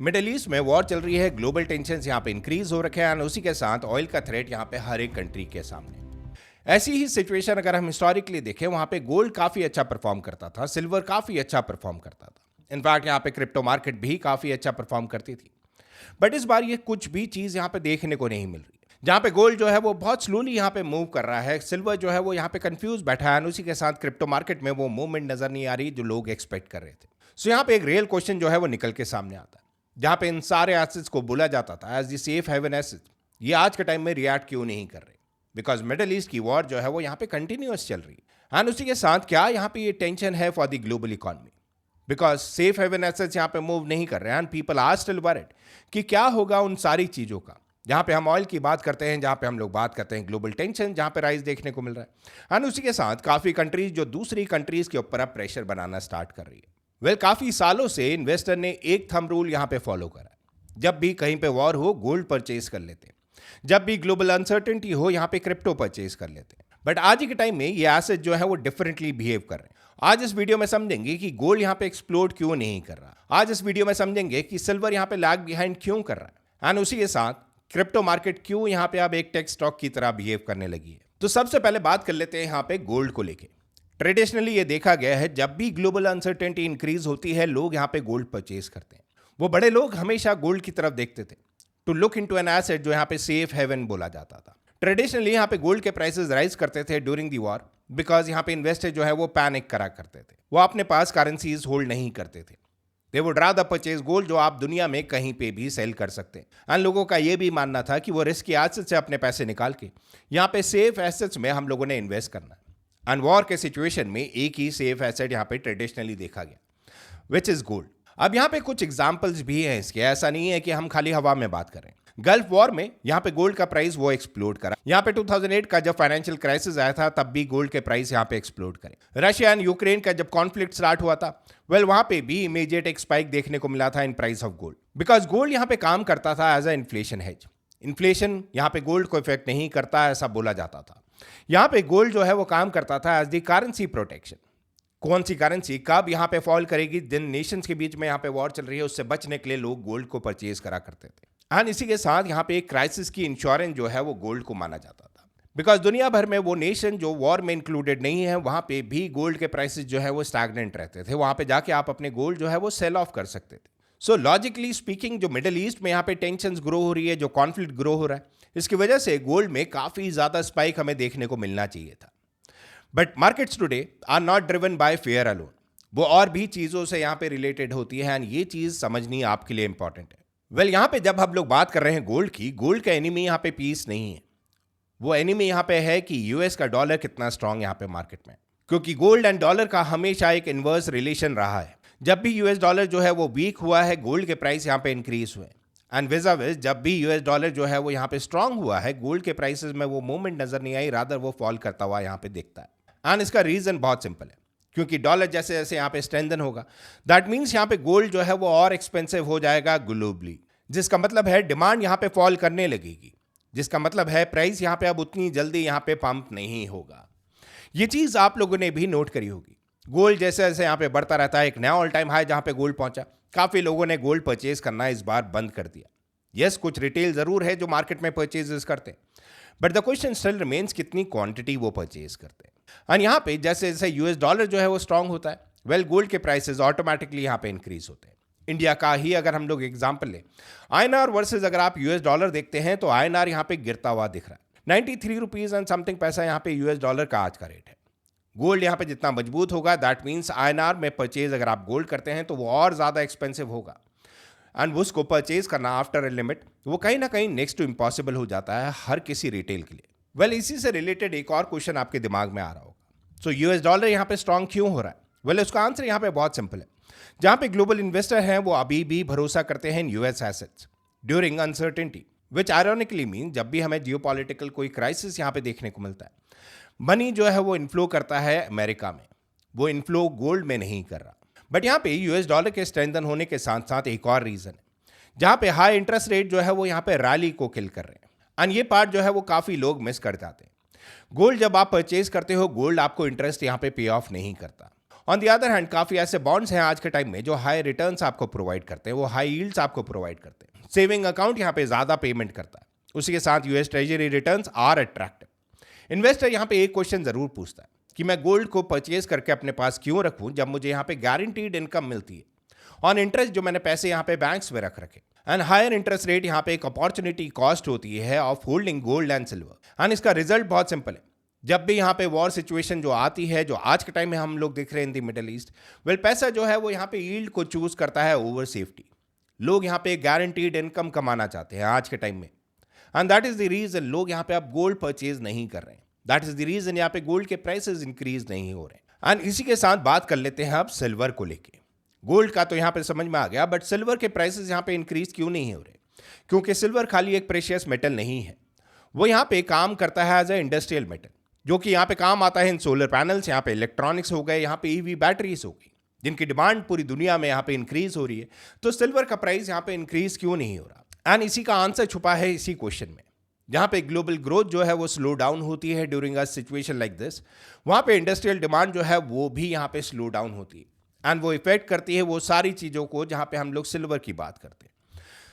Middle east में war चल रही है, ग्लोबल टेंशन यहाँ पे इंक्रीज हो रखे हैं और उसी के साथ ऑयल का थ्रेट यहाँ पे हर एक कंट्री के सामने। ऐसी ही सिचुएशन अगर हम हिस्टोरिकली देखें, वहां पे गोल्ड काफी अच्छा परफॉर्म करता था, सिल्वर काफी अच्छा परफॉर्म करता था, इनफैक्ट यहाँ पे क्रिप्टो मार्केट भी काफी अच्छा परफॉर्म करती थी। बट इस बार ये कुछ भी चीज यहाँ पे देखने को नहीं मिल रही। जहाँ पे गोल्ड जो है वो बहुत स्लोली यहाँ पे मूव कर रहा है, सिल्वर जो है वो यहाँ पे कंफ्यूज बैठा है, और उसी के साथ क्रिप्टो मार्केट में वो मूवमेंट नजर नहीं आ रही जो लोग एक्सपेक्ट कर रहे थे। सो यहाँ पे एक रियल क्वेश्चन जो है वो निकल के सामने आता है, जहां पे इन सारे एसेट्स को बोला जाता था as the safe haven asset, ये आज के टाइम में रिएक्ट क्यों नहीं कर रहे? बिकॉज मिडिल ईस्ट की वॉर जो है वो यहाँ पे कंटिन्यूअस चल रही है, एंड उसी के साथ क्या यहाँ पे ये टेंशन है for the global economy, because safe haven assets यहाँ पे मूव नहीं कर रहे हैं, and people are still worried कि क्या होगा उन सारी चीजों का। जहां पे हम ऑयल की बात करते हैं, जहां पे हम लोग बात करते हैं ग्लोबल टेंशन, जहां पे राइज देखने को मिल रहा है, एंड उसी के साथ काफी कंट्रीज जो दूसरी कंट्रीज के ऊपर अब प्रेशर बनाना स्टार्ट कर रही है। काफी सालों से इन्वेस्टर ने एक थंब रूल यहां पे फॉलो करा, जब भी कहीं पे वॉर हो गोल्ड परचेज कर लेते, जब भी ग्लोबल अनसर्टेनिटी हो यहां पे क्रिप्टो परचेज कर लेते। बट आज के टाइम में ये एसेट जो है वो डिफरेंटली बिहेव कर रहे हैं। आज इस वीडियो में समझेंगे कि गोल्ड यहां पे एक्सप्लोड क्यों नहीं कर रहा, आज इस वीडियो में समझेंगे कि सिल्वर यहां पे लैग बिहाइंड क्यों कर रहा है, एंड उसी के साथ क्रिप्टो मार्केट क्यों यहां पे अब एक टेक स्टॉक की तरह बिहेव करने लगी है। तो सबसे पहले बात कर लेते हैं यहां पे गोल्ड को लेके। ट्रेडिशनली ये देखा गया है, जब भी ग्लोबल अनसर्टेनिटी इंक्रीज होती है लोग यहां पे गोल्ड परचेज करते हैं। वो बड़े लोग हमेशा गोल्ड की तरफ देखते थे, to look into an asset जो यहां पे सेफ हेवन बोला जाता था। ट्रेडिशनली यहां पे गोल्ड के प्राइसेस राइज करते थे ड्यूरिंग दी वॉर, बिकॉज यहां पे इन्वेस्टर जो है वो पैनिक करा करते थे, वो अपने पास करेंसीज होल्ड नहीं करते थे। They would rather purchase gold जो आप दुनिया में कहीं पे भी सेल कर सकते हैं, एंड लोगों का ये भी मानना था कि वो रिस्की एसेट से अपने पैसे निकाल के यहाँ पे सेफ एसेट्स में हम लोगों ने इन्वेस्ट करना है। एंड वॉर के सिचुएशन में एक ही सेफ एसेट यहाँ पे ट्रेडिशनली देखा गया, विच इज गोल्ड। अब यहाँ पे कुछ एग्जांपल्स भी हैं इसके, ऐसा नहीं है कि हम खाली हवा में बात करें। गल्फ वॉर में यहाँ पे गोल्ड का प्राइस वो एक्सप्लोड करा। यहाँ पे 2008 का जब फाइनेंशियल क्राइसिस आया था तब भी गोल्ड के प्राइस यहाँ पे एक्सप्लोड करे। रशिया एंड यूक्रेन का जब कॉन्फ्लिक्ट स्टार्ट हुआ था, वहां पे भी इमीडिएट एक स्पाइक देखने को मिला था in price of gold, because gold यहाँ पे काम करता था as a inflation hedge. Inflation यहाँ पे गोल्ड को इफेक्ट नहीं करता ऐसा बोला जाता था। यहाँ पे गोल्ड जो है वो काम करता था एज द करेंसी प्रोटेक्शन। कौन सी करेंसी कब यहाँ पे फॉल करेगी, जिन नेशंस के बीच में यहाँ पे वॉर चल रही है उससे बचने के लिए लोग गोल्ड को परचेज करा करते थे। एंड इसी के साथ यहाँ पे एक क्राइसिस की इंश्योरेंस जो है वो गोल्ड को माना जाता था, बिकॉज दुनिया भर में वो नेशन जो वॉर में इंक्लूडेड नहीं है वहां पे भी गोल्ड के प्राइसेस जो है वो स्टैग्नेंट रहते थे, वहां पे जाके आप अपने गोल्ड जो है वो सेल ऑफ कर सकते थे। सो लॉजिकली स्पीकिंग जो मिडिल ईस्ट में यहाँ पे टेंशन ग्रो हो रही है, जो कॉन्फ्लिक्ट ग्रो हो रहा है, इसकी वजह से गोल्ड में काफी ज्यादा स्पाइक हमें देखने को मिलना चाहिए था। But markets today are not driven by fear alone, वो और भी चीजों से यहाँ पे रिलेटेड होती है, एंड ये चीज समझनी आपके लिए इंपॉर्टेंट है। यहाँ पे जब हम लोग बात कर रहे हैं गोल्ड की, गोल्ड का एनिमी यहाँ पे पीस नहीं है, वो एनिमी यहाँ पे है कि यूएस का डॉलर कितना स्ट्रांग यहाँ पे मार्केट में, क्योंकि गोल्ड एंड डॉलर का हमेशा एक इनवर्स रिलेशन रहा है। जब भी यूएस डॉलर जो है वो वीक हुआ है, गोल्ड के प्राइस यहाँ पे इंक्रीज हुए, एंड विज़ा विज़ जब भी यूएस डॉलर जो है वो यहाँ पे स्ट्रांग हुआ है, गोल्ड के प्राइसेस में वो मूवमेंट नजर नहीं आई, रादर वो फॉल करता हुआ यहाँ पे दिखता है। एंड इसका रीजन बहुत सिंपल है, क्योंकि डॉलर जैसे जैसे यहाँ पे स्ट्रेंथन होगा, दैट मीन्स यहाँ पे गोल्ड जो है वो और एक्सपेंसिव हो जाएगा ग्लोबली, जिसका मतलब है डिमांड यहाँ पे फॉल करने लगेगी, जिसका मतलब है प्राइस यहाँ पे अब उतनी जल्दी यहाँ पे पंप नहीं होगा। ये चीज आप लोगों ने भी नोट करी होगी। गोल्ड जैसे जैसे यहाँ पे बढ़ता रहता है, एक नया ऑल टाइम हाई जहाँ पे गोल्ड पहुंचा, काफी लोगों ने गोल्ड परचेज करना इस बार बंद कर दिया। यस, कुछ रिटेल जरूर है जो मार्केट में परचेजेस करते हैं, but the question still remains कितनी क्वांटिटी वो परचेज करते हैं। और यहाँ पे जैसे जैसे यूएस डॉलर जो है वो स्ट्रांग होता है, गोल्ड के प्राइसेस ऑटोमेटिकली यहाँ पे इंक्रीज होते हैं। इंडिया का ही अगर हम लोग एग्जांपल लें, आईएनआर वर्सेस अगर आप यूएस डॉलर देखते हैं तो आईएनआर यहाँ पे गिरता हुआ दिख रहा है। 93 रुपीज एंड समथिंग पैसा यहाँ पे यूएस डॉलर का आज का रेट है। गोल्ड यहाँ पे जितना मजबूत होगा, दैट मीन्स आईएनआर में परचेज अगर आप गोल्ड करते हैं तो वो और ज्यादा एक्सपेंसिव होगा, एंड उसको परचेज करना आफ्टर ए लिमिट वो कहीं ना कहीं नेक्स्ट टू इम्पॉसिबल हो जाता है हर किसी रिटेल के लिए। इसी से रिलेटेड एक और क्वेश्चन आपके दिमाग में आ रहा होगा, सो यूएस डॉलर यहाँ पे स्ट्रांग क्यों हो रहा है? उसका आंसर यहाँ पे बहुत सिंपल है। जहां पे ग्लोबल इन्वेस्टर हैं वो अभी भी भरोसा करते हैं यूएस एसेट्स ड्यूरिंग अनसर्टेनिटी, विच आयरॉनिकली मीन जब भी हमें जियोपॉलिटिकल कोई क्राइसिस यहाँ पे देखने को मिलता है, मनी जो है वो इन्फ्लो करता है अमेरिका में, वो इन्फ्लो गोल्ड में नहीं कर रहा। बट यहाँ पे यूएस डॉलर के स्ट्रेंथन होने के साथ साथ एक और रीजन है, जहां पे हाई इंटरेस्ट रेट जो है वो यहाँ पे रैली को किल कर रहे हैं, एंड ये पार्ट जो है वो काफी लोग मिस कर जाते हैं। गोल्ड जब आप परचेज करते हो, गोल्ड आपको इंटरेस्ट यहाँ पे पे ऑफ नहीं करता, ऑन द अदर हैंड काफी ऐसे बॉन्ड्स हैं आज के टाइम में जो हाई रिटर्न्स आपको प्रोवाइड करते हैं, वो हाई यील्ड्स आपको प्रोवाइड करते हैं। सेविंग अकाउंट यहाँ पे ज्यादा पेमेंट करता है, उसी के साथ US treasury returns are attractive. Investor यहाँ पे एक क्वेश्चन जरूर पूछता है कि मैं गोल्ड को परचेज करके अपने पास क्यों रखूं जब मुझे यहाँ पे गारंटीड इनकम मिलती है ऑन इंटरेस्ट, जो मैंने पैसे यहाँ पे बैंक्स में रख रखे। एंड हायर इंटरेस्ट रेट यहाँ पे एक अपॉर्चुनिटी कॉस्ट होती है of holding gold and silver. And इसका रिजल्ट बहुत सिंपल है, जब भी यहाँ पे वॉर सिचुएशन जो आती है, जो आज के टाइम में हम लोग देख रहे हैं in the middle east, well पैसा जो है वो यहाँ पे यील्ड को चूज करता है ओवर सेफ्टी। लोग यहाँ पे गारंटीड इनकम कमाना चाहते हैं आज के टाइम में, and that is the reason लोग यहाँ पे अब गोल्ड परचेज नहीं कर रहे हैं। दैट इज द रीजन यहाँ पे गोल्ड के प्राइसेस इंक्रीज नहीं हो रहे। एंड इसी के साथ बात कर लेते हैं अब सिल्वर को लेके। गोल्ड का तो यहाँ पे समझ में आ गया, बट सिल्वर के प्राइसेस यहाँ पे इंक्रीज क्यों नहीं हो रहे? क्योंकि सिल्वर खाली एक प्रेशियस मेटल नहीं है, वो यहाँ पे काम करता है एज ए इंडस्ट्रियल मेटल, जो कि यहाँ पे काम आता है इन सोलर पैनल्स, यहाँ पे इलेक्ट्रॉनिक्स हो गए, यहाँ पे ईवी बैटरीज हो गई, जिनकी डिमांड पूरी दुनिया में यहाँ पे इंक्रीज हो रही है। तो सिल्वर का प्राइस यहाँ पे इंक्रीज क्यों नहीं हो रहा? एंड इसी का आंसर छुपा है इसी क्वेश्चन में। जहाँ पे ग्लोबल ग्रोथ जो है वो स्लो डाउन होती है during a situation like this, वहाँ पे इंडस्ट्रियल डिमांड जो है वो भी यहाँ पे स्लो डाउन होती है, एंड वो इफेक्ट करती है वो सारी चीज़ों को जहाँ पे हम लोग सिल्वर की बात करते हैं।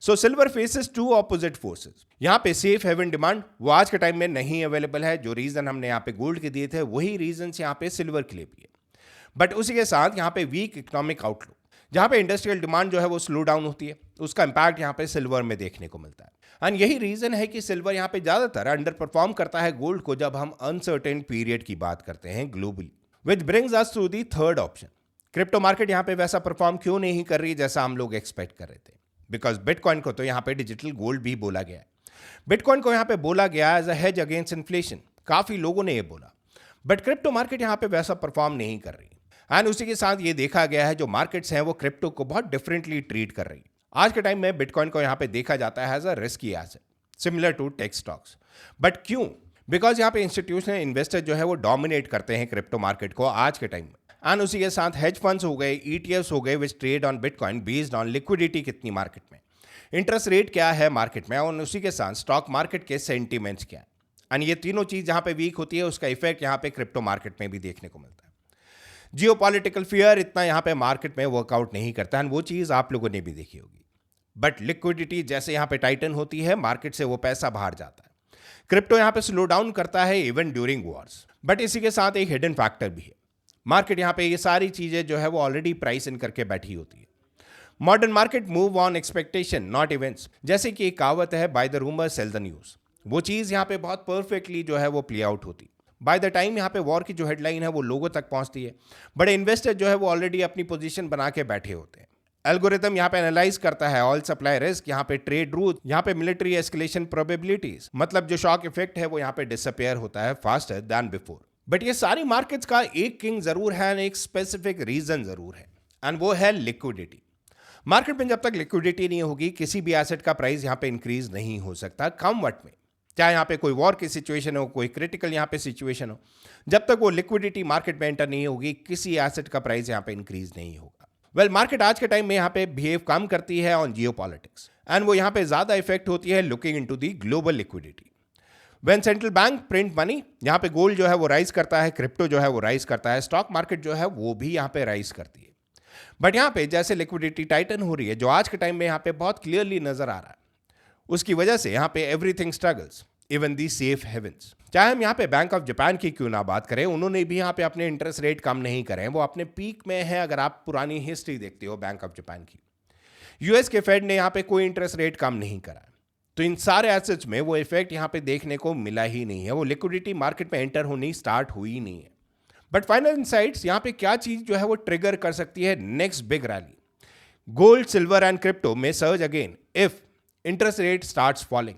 So silver faces two opposite forces. यहाँ पे सेफ हेवन डिमांड वो आज के टाइम में नहीं अवेलेबल है, जो रीजन हमने यहाँ पे गोल्ड के दिए थे वही रीजन यहाँ पे सिल्वर के लिए भी है। बट उसी के साथ यहाँ पे वीक इकोनॉमिक आउटलुक, जहाँ पे इंडस्ट्रियल डिमांड जो है वो स्लो डाउन होती है, उसका इंपैक्ट यहाँ पे सिल्वर में देखने को मिलता है। एंड यही रीजन है कि सिल्वर यहाँ पे ज्यादातर अंडर परफॉर्म करता है गोल्ड को जब हम अनसर्टेन पीरियड की बात करते हैं globally. Which brings us to the third option, crypto market यहाँ पे वैसा परफॉर्म क्यों नहीं कर रही जैसा हम लोग एक्सपेक्ट कर रहे थे? बिकॉज बिटकॉइन को तो यहाँ पे डिजिटल गोल्ड भी बोला गया है। बिटकॉइन को यहाँ पे बोला गया as a hedge against inflation, काफी लोगों ने ये बोला, बट क्रिप्टो मार्केट यहाँ पे वैसा परफॉर्म नहीं कर रही। एंड उसी के साथ ये देखा गया है जो मार्केट्स हैं वो क्रिप्टो को बहुत डिफरेंटली ट्रीट कर रही है। आज के टाइम में बिटकॉइन को यहाँ पे देखा जाता है as a risky asset, similar to tech stocks. But क्यों? बिकॉज यहाँ पे इंस्टीट्यूशनल इन्वेस्टर जो है वो डोमिनेट करते हैं क्रिप्टो मार्केट को आज के टाइम में। एंड उसी के साथ हेज फंड्स हो गए, ईटीएफ्स हो गए, which trade on bitcoin based on liquidity कितनी मार्केट में, इंटरेस्ट रेट क्या है मार्केट में, और उसी के साथ स्टॉक मार्केट के सेंटीमेंट्स क्या है। एंड ये तीनों चीज जहां पे वीक होती है उसका इफेक्ट यहाँ पे क्रिप्टो मार्केट में भी देखने को मिलता है। जियोपॉलिटिकल फियर इतना यहाँ पे मार्केट में वर्कआउट नहीं करता, एंड वो चीज आप लोगों ने भी देखी होगी। बट लिक्विडिटी जैसे यहाँ पे टाइटन होती है, मार्केट से वो पैसा बाहर जाता है। क्रिप्टो यहाँ पे स्लो डाउन करता है इवन ड्यूरिंग वॉर्स। बट इसी के साथ एक हिडन फैक्टर भी है, मार्केट यहाँ पे ये सारी चीजें जो है वो ऑलरेडी प्राइस इन करके बैठी होती है। Modern market move on expectation not events, जैसे कि एक कहावत है, by the rumour cell the news. वो चीज यहाँ पे बहुत परफेक्टली जो है वो प्ले आउट होती। बाय द टाइम यहाँ पे वॉर की जो हेडलाइन है वो लोगों तक पहुंचती है, बड़े इन्वेस्टर जो है वो ऑलरेडी अपनी पोजीशन बना के बैठे होते हैं। एल्गोरिथम यहाँ पे एनालाइज करता है ऑयल सप्लाई रिस्क, यहाँ पे ट्रेड रूट, यहाँ पे मिलिट्री एस्केलेशन प्रोबेबिलिटीज, मतलब जो शॉक इफेक्ट है वो यहाँ पे डिसअपियर होता है फास्टर दैन बिफोर। बट ये सारी मार्केट्स का एक किंग जरूर है, एक स्पेसिफिक रीजन जरूर है, एंड वो है लिक्विडिटी। मार्केट में जब तक लिक्विडिटी नहीं होगी किसी भी एसेट का प्राइस यहाँ पे इंक्रीज नहीं हो सकता कम वट में, चाहे यहाँ पे कोई वॉर की सिचुएशन हो, कोई क्रिटिकल यहाँ पे सिचुएशन हो, जब तक वो लिक्विडिटी मार्केट में एंटर नहीं होगी किसी एसेट का प्राइस यहाँ पे इंक्रीज नहीं होगा। वेल मार्केट आज के टाइम में यहाँ पे बिहेव कम करती है ऑन जियोपॉलिटिक्स, एंड वो यहाँ पे ज्यादा इफेक्ट होती है looking into the global liquidity. When central bank print money, यहाँ पे गोल्ड जो है वो राइज करता है, क्रिप्टो जो है वो राइज करता है, स्टॉक मार्केट जो है वो भी यहाँ पे राइज करती है। बट यहाँ पे जैसे लिक्विडिटी टाइटन हो रही है, जो आज के टाइम में यहाँ पे बहुत क्लियरली नजर आ रहा है, उसकी वजह से यहाँ पे everything struggles, even the safe havens. चाहे हम यहाँ पे बैंक ऑफ जापान की क्यों ना बात करें, उन्होंने भी यहाँ पे अपने इंटरेस्ट रेट कम नहीं करे, वो अपने पीक में है। अगर आप पुरानी हिस्ट्री देखते हो बैंक ऑफ जापान की, यूएस के फेड ने यहाँ पे कोई इंटरेस्ट रेट कम नहीं करा, तो इन सारे एसेट्स में वो इफेक्ट यहाँ पे देखने को मिला ही नहीं है, वो लिक्विडिटी मार्केट में एंटर होनी स्टार्ट हुई नहीं है। बट फाइनल इनसाइट्स, यहाँ पे क्या चीज जो है वो ट्रिगर कर सकती है next big rally? Gold, silver and crypto में surge again if interest rate starts falling.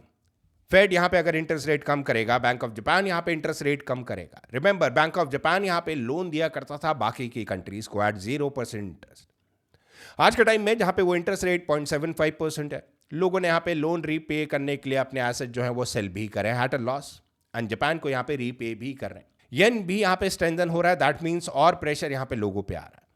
Fed यहाँ पे अगर इंटरेस्ट रेट कम करेगा, बैंक ऑफ जापान यहाँ पे इंटरेस्ट रेट कम करेगा। रिमेंबर, बैंक ऑफ जापान यहाँ पे लोन दिया करता था बाकी की कंट्रीज को एट 0% इंटरेस्ट। आज के टाइम में जहाँ पे वो इंटरेस्ट रेट 0.75% है, लोगों ने यहाँ पे लोन रीपे करने के लिए अपने एसेट जो है वो सेल भी करें at a loss, and Japan को यहाँ पे रीपे भी कर रहे हैं। येन भी यहाँ पे स्ट्रेंथन हो रहा है, दैट मीन्स और प्रेशर यहाँ पे लोगों पे आ रहा है।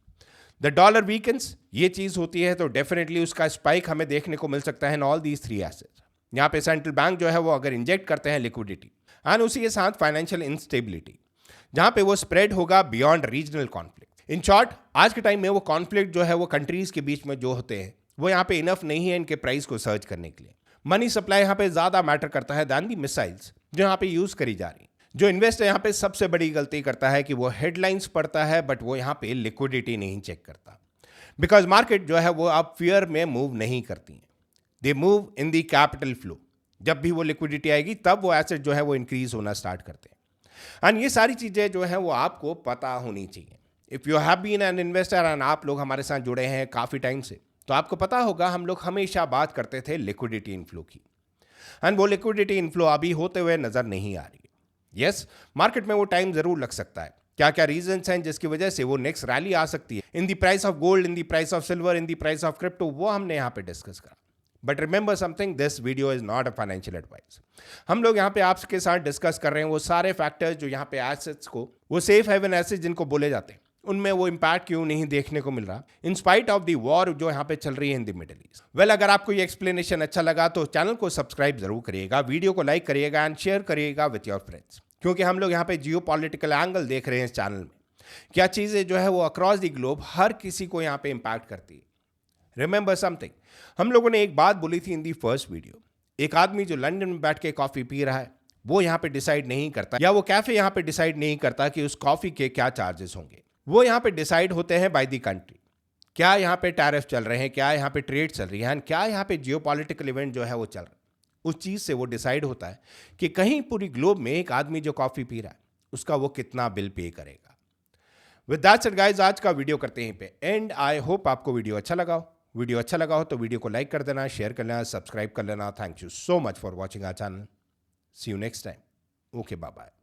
द डॉलर वीकन्स, ये चीज होती है तो डेफिनेटली उसका स्पाइक हमें देखने को मिल सकता है इन ऑल दीज 3 एसेट्स। यहाँ पे सेंट्रल बैंक जो है वो अगर इंजेक्ट करते हैं लिक्विडिटी, एंड उसी के साथ फाइनेंशियल इंस्टेबिलिटी, जहाँ पे वो स्प्रेड होगा beyond regional conflict. In short, आज के टाइम में वो कॉन्फ्लिक्ट जो है वो कंट्रीज के बीच में जो होते हैं वो यहाँ पे इनफ नहीं है इनके प्राइस को सर्च करने के लिए। मनी सप्लाई यहाँ पे ज्यादा मैटर करता है दैन दी मिसाइल्स जो यहाँ पे यूज करी जा रही। जो इन्वेस्टर यहाँ पे सबसे बड़ी गलती करता है कि वो हेडलाइंस पढ़ता है बट वो यहाँ पे लिक्विडिटी नहीं चेक करता, बिकॉज मार्केट जो है वो अब फियर में मूव नहीं करती है, they move in the capital flow. जब भी वो लिक्विडिटी आएगी तब वो एसेट जो है वो इंक्रीज होना स्टार्ट करते हैं। एंड ये सारी चीजें जो है वो आपको पता होनी चाहिए। If you have been an investor and आप लोग हमारे साथ जुड़े हैं काफी टाइम से, तो आपको पता होगा हम लोग हमेशा बात करते थे लिक्विडिटी इनफ्लो की, एंड वो लिक्विडिटी इनफ्लो अभी होते हुए नजर नहीं आ रही है। यस, मार्केट में वो टाइम जरूर लग सकता है। क्या क्या रीजंस हैं जिसकी वजह से वो नेक्स्ट रैली आ सकती है in the price of gold, in the price of silver, in the price of crypto, वो हमने यहाँ पे डिस्कस करा। But remember something, this video is not a financial advice. हम लोग यहाँ पे आपके साथ डिस्कस कर रहे हैं वो सारे फैक्टर्स जो यहाँ पे एसेट्स को, वो सेफ हेवन एसेट्स जिनको बोले जाते हैं, उनमें वो इंपैक्ट क्यों नहीं देखने को मिल रहा in spite of the war जो यहाँ पे चल रही है in the middle east. Well, अगर आपको ये एक्सप्लेनेशन अच्छा लगा तो चैनल को सब्सक्राइब जरूर करिएगा, वीडियो को लाइक करिएगा एंड शेयर करिएगा विथ योर फ्रेंड्स, क्योंकि हम लोग यहाँ पे जियो पॉलिटिकल एंगल देख रहे हैं इस चैनल में। क्या चीज़ें जो है वो अक्रॉस द ग्लोब हर किसी को यहाँ पे इंपैक्ट करती है। रिमेंबर समथिंग, हम लोगों ने एक बात बोली थी इन दी फर्स्ट वीडियो, एक आदमी जो लंदन में बैठ के कॉफी पी रहा है वो यहाँ पे डिसाइड नहीं करता, या वो कैफे यहाँ पे डिसाइड नहीं करता कि उस कॉफी के क्या चार्जेस होंगे। वो यहाँ पे डिसाइड होते हैं बाय द कंट्री। क्या यहाँ पे टैरिफ चल रहे हैं, क्या यहाँ पे ट्रेड चल रही है, एंड क्या यहाँ पे जियोपॉलिटिकल इवेंट जो है वो चल रहा है। उस चीज से वो डिसाइड होता है कि कहीं पूरी ग्लोब में एक आदमी जो कॉफी पी रहा है उसका वो कितना बिल पे करेगा। विद दैट सेड गाइस, आज का वीडियो करते हैं पे एंड। आई होप आपको वीडियो अच्छा लगा हो। वीडियो अच्छा लगा हो तो वीडियो को लाइक कर देना, शेयर कर लेना, सब्सक्राइब कर लेना। Thank you so much for watching our channel. See you next time. Okay, bye bye.